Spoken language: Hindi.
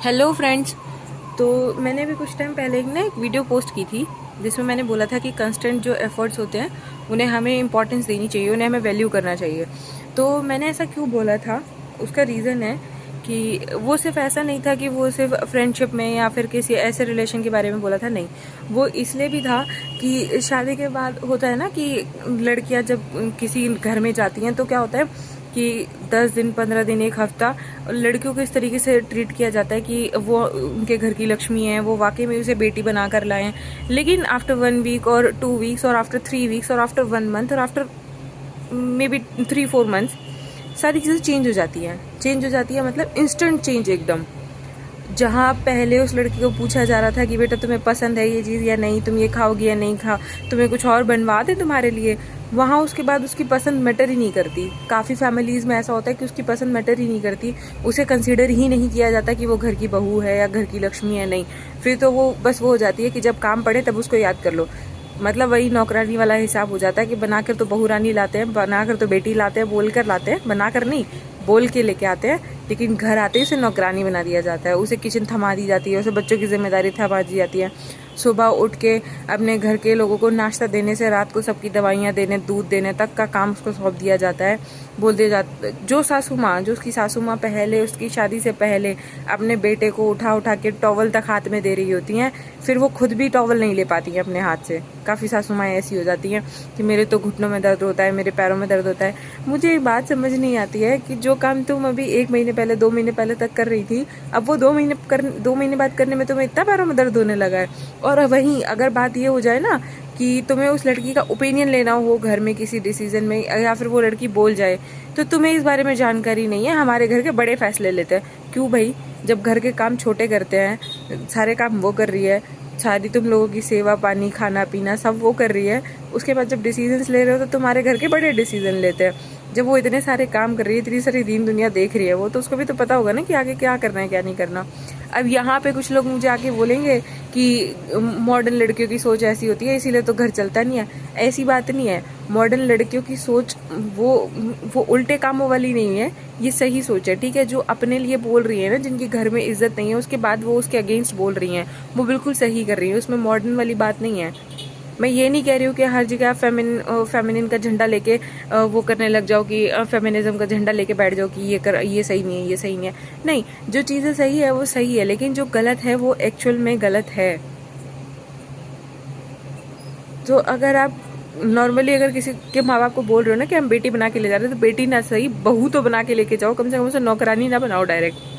Hello friends. तो मैंने अभी कुछ टाइम पहले एक वीडियो पोस्ट की थी जिसमें मैंने बोला था कि कंस्टेंट जो एफर्ट्स होते हैं उन्हें हमें इम्पोर्टेंस देनी चाहिए, उन्हें हमें वैल्यू करना चाहिए। तो मैंने ऐसा क्यों बोला था, उसका रीज़न है कि वो सिर्फ ऐसा नहीं था कि वो सिर्फ फ्रेंडशिप में या फिर किसी ऐसे रिलेशन के बारे में बोला था, नहीं। वो इसलिए भी था कि शादी के बाद होता है ना कि लड़कियां जब किसी घर में जाती हैं तो क्या होता है कि 10 दिन 15 दिन एक हफ्ता लड़कियों को इस तरीके से ट्रीट किया जाता है कि वो उनके घर की लक्ष्मी है, वो वाकई में उसे बेटी बना कर लाएं। लेकिन आफ्टर 1 वीक और 2 वीक्स और आफ्टर 3 वीक्स और आफ्टर 1 मंथ और आफ्टर मे बी 3-4 मंथ्स सारी चीज़ें चेंज हो जाती है, मतलब इंस्टेंट चेंज एकदम। जहाँ पहले उस लड़की को पूछा जा रहा था कि बेटा तुम्हें पसंद है ये चीज़ या नहीं, तुम ये खाओगी या नहीं खाओ, तुम्हें कुछ और बनवा दे तुम्हारे लिए, वहाँ उसके बाद उसकी पसंद मैटर ही नहीं करती। काफ़ी फैमिलीज़ में ऐसा होता है कि उसकी पसंद मैटर ही नहीं करती, उसे कंसीडर ही नहीं किया जाता कि वो घर की बहू है या घर की लक्ष्मी है, नहीं। फिर तो वो बस वो हो जाती है कि जब काम पड़े तब उसको याद कर लो। मतलब वही नौकरानी वाला हिसाब हो जाता है कि बनाकर तो बहू रानी लाते हैं, बनाकर तो बेटी लाते हैं, बोल कर लाते हैं, बनाकर नहीं बोल के लेके आते हैं, लेकिन घर आते ही उसे नौकरानी बना दिया जाता है, उसे किचन थमा दी जाती है, उसे बच्चों की जिम्मेदारी थमा दी जाती है। सुबह उठ के अपने घर के लोगों को नाश्ता देने से रात को सबकी दवाइयाँ देने, दूध देने तक का काम उसको सौंप दिया जाता है। बोल दिया जाता जो उसकी सासू माँ पहले उसकी शादी से पहले अपने बेटे को उठा उठा के टॉवल तक हाथ में दे रही होती हैं, फिर वो खुद भी टॉवल नहीं ले पाती हैं अपने हाथ से। काफ़ी सासू माएँ ऐसी हो जाती हैं कि मेरे तो घुटनों में दर्द होता है, मेरे पैरों में दर्द होता है। मुझे एक बात समझ नहीं आती है कि जो काम तुम अभी 1 महीने पहले 2 महीने पहले तक कर रही थी, अब वो 2 महीने बाद करने में तुम्हें इतना पैरों में दर्द होने लगा है। और वहीं अगर बात ये हो जाए ना कि तुम्हें उस लड़की का ओपिनियन लेना हो घर में किसी डिसीजन में, या फिर वो लड़की बोल जाए तो तुम्हें इस बारे में जानकारी नहीं है, हमारे घर के बड़े फैसले लेते हैं। क्यों भाई, जब घर के काम छोटे करते हैं, सारे काम वो कर रही है, सारी तुम लोगों की सेवा पानी खाना पीना सब वो कर रही है, उसके बाद जब डिसीजंस ले रहे हो तो तुम्हारे घर के बड़े डिसीजन लेते हैं। जब वो इतने सारे काम कर रही है, इतनी सारी दीन दुनिया देख रही है वो, तो उसको भी तो पता होगा ना कि आगे क्या करना है क्या नहीं करना। अब यहाँ पे कुछ लोग मुझे आके बोलेंगे कि मॉडर्न लड़कियों की सोच ऐसी होती है इसीलिए तो घर चलता नहीं है। ऐसी बात नहीं है, मॉडर्न लड़कियों की सोच वो उल्टे कामों वाली नहीं है, ये सही सोच है, ठीक है। जो अपने लिए बोल रही है ना, जिनकी घर में इज्जत नहीं है, उसके बाद वो उसके अगेंस्ट बोल रही हैं, वो बिल्कुल सही कर रही है, उसमें मॉडर्न वाली बात नहीं है। मैं ये नहीं कह रही हूँ कि हर जगह फेमिनिन का झंडा लेके वो करने लग जाओ कि फेमिनिज्म का झंडा लेके बैठ जाओ कि ये सही नहीं है, ये सही नहीं है। नहीं, जो चीज़ें सही है वो सही है, लेकिन जो गलत है वो एक्चुअल में गलत है। तो अगर आप नॉर्मली अगर किसी के माँ बाप को बोल रहे हो ना कि हम बेटी बना के ले जा रहे हैं, तो बेटी ना सही बहू तो बना के लेके जाओ, कम से कम उसे नौकरानी ना बनाओ डायरेक्ट।